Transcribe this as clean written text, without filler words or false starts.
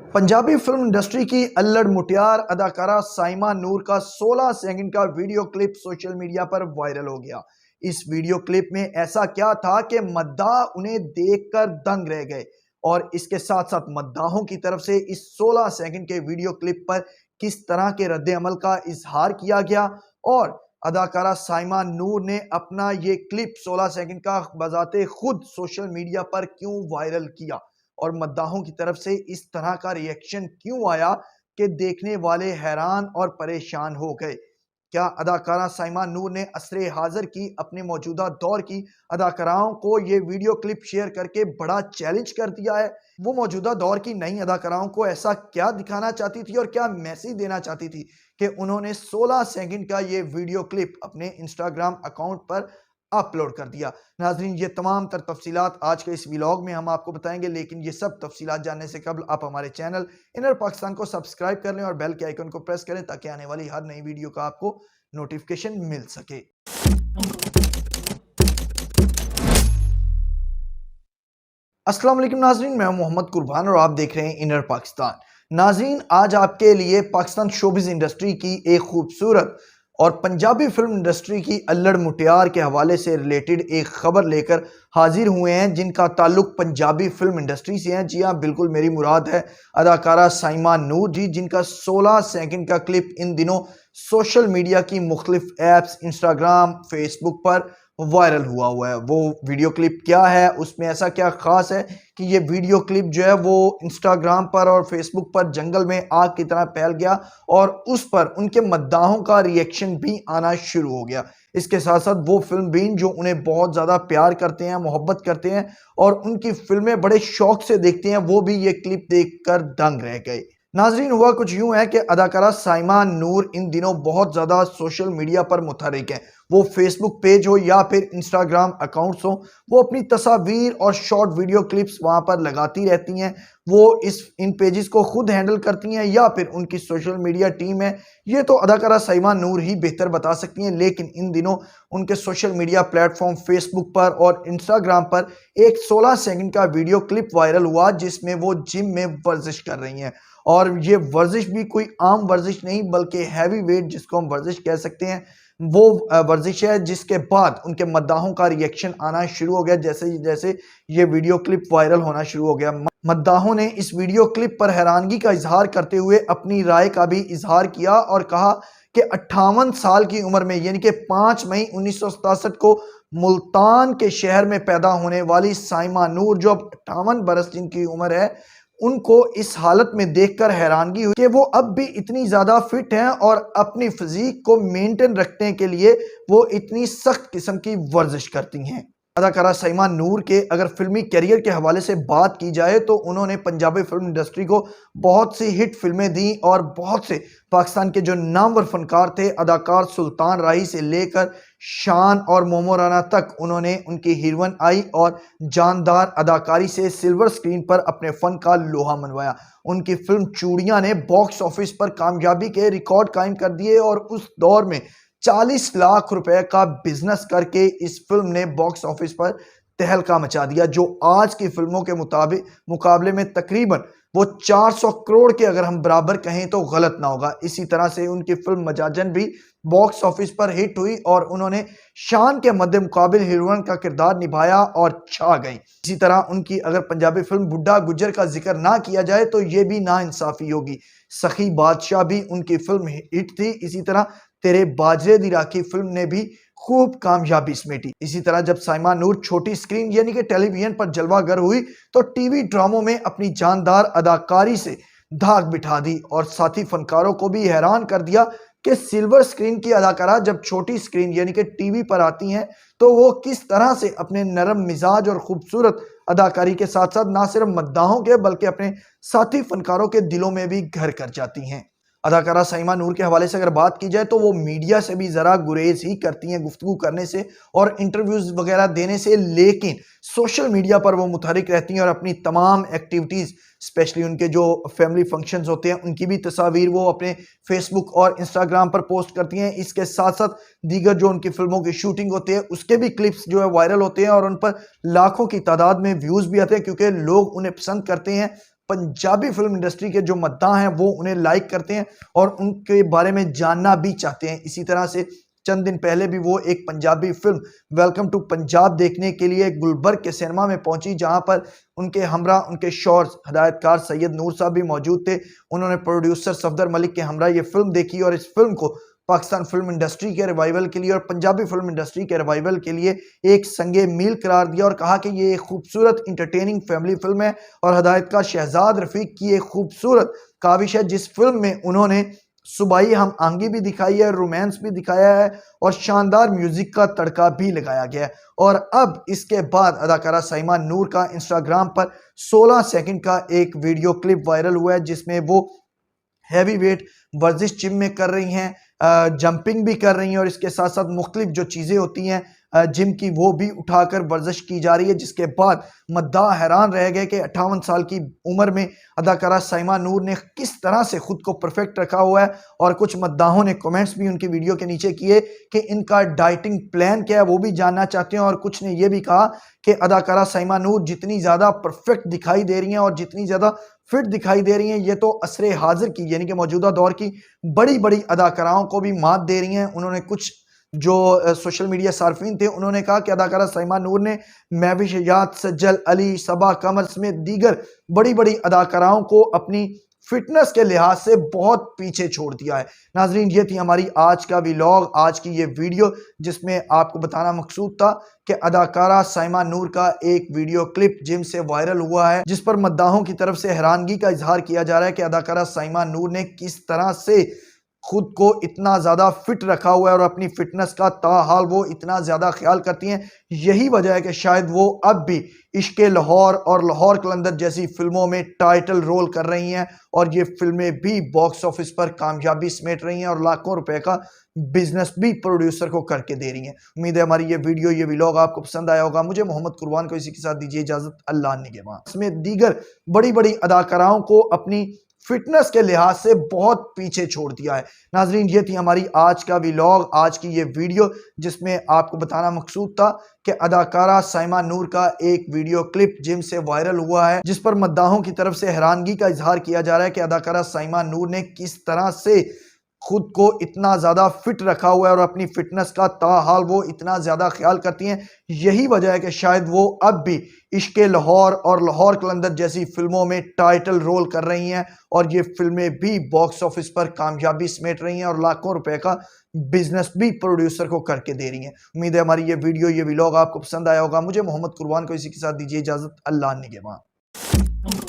Punjabi film industry की अल्लड़ मुटियार अदाकारा साइमा नूर का 16 सेकंड का वीडियो क्लिप सोशल मीडिया पर वायरल हो गया। इस वीडियो क्लिप में ऐसा क्या था कि मद्दाह उन्हें देखकर दंग रह गए और इसके साथ साथ मद्दाहों की तरफ से इस 16 सेकंड के वीडियो क्लिप पर किस तरह के रद्द अमल का इजहार किया गया और अदाकारा साइमा नूर ने अपना ये क्लिप 16 सेकंड का बजाते खुद सोशल मीडिया पर क्यों वायरल किया और मद्दाहों की तरफ से इस तरह का रिएक्शन क्यों आया कि देखने वाले हैरान और परेशान हो गए। क्या अदाकारा साइमा नूर ने असरे हाजिर की अपने मौजूदा दौर की अदाकाराओं को ये वीडियो क्लिप शेयर करके बड़ा चैलेंज कर दिया है? वो मौजूदा दौर की नई अदाकाराओं को ऐसा क्या दिखाना चाहती थी और क्या मैसेज देना चाहती थी कि उन्होंने 16 सेकंड का ये वीडियो क्लिप अपने इंस्टाग्राम अकाउंट पर अपलोड कर दिया। नाजरीन, ये तमाम तर तफसीलात आज के इस व्लॉग में हम आपको बताएंगे, लेकिन ये सब तफसीलात जानने से कबल आप हमारे चैनल इनर पाकिस्तान को सब्सक्राइब कर लें और बेल के आइकन को प्रेस करें ताकि आने वाली हर नई वीडियो का आपको नोटिफिकेशन मिल सके। अस्सलाम वालेकुम नाजरीन, मैं मोहम्मद कुर्बान और आप देख रहे हैं इनर पाकिस्तान। नाजरीन, आज आपके लिए पाकिस्तान शोबिज़ इंडस्ट्री की एक खूबसूरत और पंजाबी फिल्म इंडस्ट्री की अल्लड़ मुटियार के हवाले से रिलेटेड एक खबर लेकर हाजिर हुए हैं जिनका ताल्लुक पंजाबी फिल्म इंडस्ट्री से है। जी हाँ, बिल्कुल मेरी मुराद है अदाकारा साइमा नूर जी, जिनका 16 सेकंड का क्लिप इन दिनों सोशल मीडिया की मुख्तलिफ ऐप्स इंस्टाग्राम, फेसबुक पर वायरल हुआ है। वो वीडियो क्लिप क्या है, उसमें ऐसा क्या खास है कि ये वीडियो क्लिप जो है वो इंस्टाग्राम पर और फेसबुक पर जंगल में आग की तरह फैल गया और उस पर उनके मद्दाहों का रिएक्शन भी आना शुरू हो गया। इसके साथ साथ वो फिल्म बीन जो उन्हें बहुत ज़्यादा प्यार करते हैं, मोहब्बत करते हैं और उनकी फिल्में बड़े शौक से देखते हैं, वो भी ये क्लिप देखकर दंग रह गए। नाजरीन, हुआ कुछ यूं है कि अदाकारा साइमा नूर इन दिनों बहुत ज़्यादा सोशल मीडिया पर मुतहरिक है। वो फेसबुक पेज हो या फिर इंस्टाग्राम अकाउंट्स हो, वो अपनी तस्वीर और शॉर्ट वीडियो क्लिप्स वहाँ पर लगाती रहती हैं। वो इन पेजेस को खुद हैंडल करती हैं या फिर उनकी सोशल मीडिया टीम है, ये तो अदाकारा साइमा नूर ही बेहतर बता सकती हैं। लेकिन इन दिनों उनके सोशल मीडिया प्लेटफॉर्म फेसबुक पर और इंस्टाग्राम पर एक 16 सेकंड का वीडियो क्लिप वायरल हुआ जिसमें वो जिम में वर्जिश कर रही हैं और ये वर्जिश भी कोई आम वर्जिश नहीं बल्कि हैवी वेट जिसको हम वर्जिश कह सकते हैं, वो वर्जिश है जिसके बाद उनके मद्दाहों का रिएक्शन आना शुरू हो गया जैसे जैसे ये वीडियो क्लिप वायरल होना शुरू हो गया। मद्दाहों ने इस वीडियो क्लिप पर हैरानगी का इजहार करते हुए अपनी राय का भी इजहार किया और कहा कि 58 साल की उम्र में यानी कि 5 मई 1967 को मुल्तान के शहर में पैदा होने वाली साइमा नूर, जो अब 58 बरस जिनकी उम्र है, उनको इस हालत में देखकर हैरानगी हुई कि वो अब भी इतनी ज़्यादा फिट हैं और अपनी फिजीक को मेंटेन रखने के लिए वो इतनी सख्त किस्म की वर्जिश करती हैं। अदाकारा साइमा नूर के अगर फिल्मी करियर के हवाले से बात की जाए तो उन्होंने पंजाबी फिल्म इंडस्ट्री को बहुत सी हिट फिल्में दी और बहुत से पाकिस्तान के जो नामवर फनकार थे, अदाकार सुल्तान राही से लेकर शान और मोमो राना तक, उन्होंने उनकी हीरोइन आई और जानदार अदाकारी से सिल्वर स्क्रीन पर अपने फन का लोहा मनवाया। उनकी फिल्म चूड़ियां ने बॉक्स ऑफिस पर कामयाबी के रिकॉर्ड कायम कर दिए और उस दौर में 40 लाख रुपए का बिजनेस करके इस फिल्म ने बॉक्स ऑफिस पर तहलका मचा दिया, जो आज की फिल्मों के मुकाबले में तकरीबन वो 400 करोड़ के अगर हम बराबर कहें तो गलत ना होगा। इसी तरह से उनकी फिल्म मजाजन भी बॉक्स ऑफिस पर हिट हुई और उन्होंने शान के मद्दे मुकाबिल हीरोइन का किरदार निभाया और छा गई। इसी तरह उनकी अगर पंजाबी फिल्म बुड्ढा गुज्जर का जिक्र ना किया जाए तो ये भी नाइंसाफी होगी। सखी बादशाह भी उनकी फिल्म हिट थी। इसी तरह तेरे बाजरे दी राखी फिल्म ने भी खूब कामयाबी समेटी। इसी तरह जब साइमा नूर छोटी स्क्रीन यानी कि टेलीविजन पर जलवागर हुई तो टीवी ड्रामों में अपनी जानदार अदाकारी से धाक बिठा दी और साथी फनकारों को भी हैरान कर दिया कि सिल्वर स्क्रीन की अदाकारा जब छोटी स्क्रीन यानी कि टीवी पर आती हैं तो वो किस तरह से अपने नरम मिजाज और खूबसूरत अदाकारी के साथ साथ ना सिर्फ मद्दाहों के बल्कि अपने साथी फनकारों के दिलों में भी घर कर जाती हैं। अदाकारा साइमा नूर के हवाले से अगर बात की जाए तो वो मीडिया से भी ज़रा गुरेज ही करती हैं गुफ्तगू करने से और इंटरव्यूज़ वगैरह देने से, लेकिन सोशल मीडिया पर वो मुतहरिक रहती हैं और अपनी तमाम एक्टिविटीज़, स्पेशली उनके जो फैमिली फंक्शंस होते हैं उनकी भी तस्वीर वो अपने फेसबुक और इंस्टाग्राम पर पोस्ट करती हैं। इसके साथ साथ दीगर जो उनकी फिल्मों की शूटिंग होती है उसके भी क्लिप्स जो है वायरल होते हैं और उन पर लाखों की तादाद में व्यूज़ भी आते हैं क्योंकि लोग उन्हें पसंद करते हैं। पंजाबी फिल्म इंडस्ट्री के जो मद्दाह हैं वो उन्हें लाइक करते हैं और उनके बारे में जानना भी चाहते हैं। इसी तरह से चंद दिन पहले भी वो एक Punjabi film welcome to Punjab देखने के लिए गुलबर्ग के सिनेमा में पहुंची, जहां पर उनके हमरा उनके शौर हदायतकार सैयद नूर साहब भी मौजूद थे। उन्होंने प्रोड्यूसर सफदर मलिक के हमरा ये फिल्म देखी और इस फिल्म को पाकिस्तान फिल्म इंडस्ट्री के रिवाइवल के लिए और पंजाबी फिल्म इंडस्ट्री के रिवाइवल के लिए एक संगे मील करार दिया और कहा कि ये एक खूबसूरत इंटरटेनिंग फैमिली फिल्म है और हदायतकार शहजाद रफीक की एक खूबसूरत काविश है, जिस फिल्म में उन्होंने सुबाई हम आंगी भी दिखाई है, रोमांस भी दिखाया है और शानदार म्यूजिक का तड़का भी लगाया गया है। और अब इसके बाद अदाकारा साइमा नूर का इंस्टाग्राम पर 16 सेकंड का एक वीडियो क्लिप वायरल हुआ है, जिसमें वो हैवी वेट वर्जिश जिम में कर रही हैं, जंपिंग भी कर रही हैं और इसके साथ साथ मुख्तलिफ जो चीज़ें होती हैं जिम की वो भी उठाकर वर्जिश की जा रही है। जिसके बाद मद्दाह हैरान रह गए कि 58 साल की उम्र में अदाकारा साइमा नूर ने किस तरह से खुद को परफेक्ट रखा हुआ है। और कुछ मद्दाहों ने कमेंट्स भी उनकी वीडियो के नीचे किए कि इनका डाइटिंग प्लान क्या है वो भी जानना चाहते हैं। और कुछ ने यह भी कहा कि अदाकारा साइमा नूर जितनी ज़्यादा परफेक्ट दिखाई दे रही हैं और जितनी ज़्यादा फिट दिखाई दे रही हैं, ये तो असरे हाजिर की यानी कि मौजूदा दौर की बड़ी बड़ी अदाकाराओं को भी मात दे रही हैं। उन्होंने कुछ जो सोशल मीडिया सार्फिन थे उन्होंने कहा कि अदाकारा साइमा नूर ने महविश याद, सज्जल अली, सबा कमर समेत दीगर बड़ी बड़ी अदाकाराओं को अपनी फिटनेस के लिहाज से बहुत पीछे छोड़ दिया है। नाजरीन, ये थी हमारी आज का व्लॉग, आज की ये वीडियो, जिसमें आपको बताना मकसूद था कि अदाकारा साइमा नूर का एक वीडियो क्लिप जिम से वायरल हुआ है, जिस पर मद्दाहों की तरफ से हैरानगी का इजहार किया जा रहा है कि अदाकारा साइमा नूर ने किस तरह से खुद को इतना ज़्यादा फिट रखा हुआ है और अपनी फिटनेस का ताहाल वो इतना ज़्यादा ख्याल करती हैं। यही वजह है कि शायद वो अब भी इश्क लाहौर और लाहौर कलंदर जैसी फिल्मों में टाइटल रोल कर रही हैं और ये फिल्में भी बॉक्स ऑफिस पर कामयाबी समेट रही हैं और लाखों रुपए का बिजनेस भी प्रोड्यूसर को करके दे रही हैं। उम्मीद है हमारी ये वीडियो, ये व्लॉग आपको पसंद आया होगा। मुझे मोहम्मद कुर्बान को इसी के साथ दीजिए इजाज़त। अल्लाह निगहबान। इसमें दीगर बड़ी बड़ी अदाकाराओं को अपनी फिटनेस के लिहाज से बहुत पीछे छोड़ दिया है। नाजरीन, ये थी हमारी आज का व्लॉग, आज की ये वीडियो, जिसमें आपको बताना मकसूद था कि अदाकारा साइमा नूर का एक वीडियो क्लिप जिम से वायरल हुआ है, जिस पर मद्दाहों की तरफ से हैरानगी का इजहार किया जा रहा है कि अदाकारा साइमा नूर ने किस तरह से खुद को इतना ज़्यादा फिट रखा हुआ है और अपनी फिटनेस का ताहाल वो इतना ज़्यादा ख्याल करती हैं। यही वजह है कि शायद वो अब भी इश्क लाहौर और लाहौर कलंदर जैसी फिल्मों में टाइटल रोल कर रही हैं और ये फिल्में भी बॉक्स ऑफिस पर कामयाबी समेट रही हैं और लाखों रुपए का बिजनेस भी प्रोड्यूसर को करके दे रही हैं। उम्मीद है हमारी ये वीडियो, ये व्लॉग आपको पसंद आया होगा। मुझे मोहम्मद कुर्बान को इसी के साथ दीजिए इजाज़त। अल्लाह निगहबान।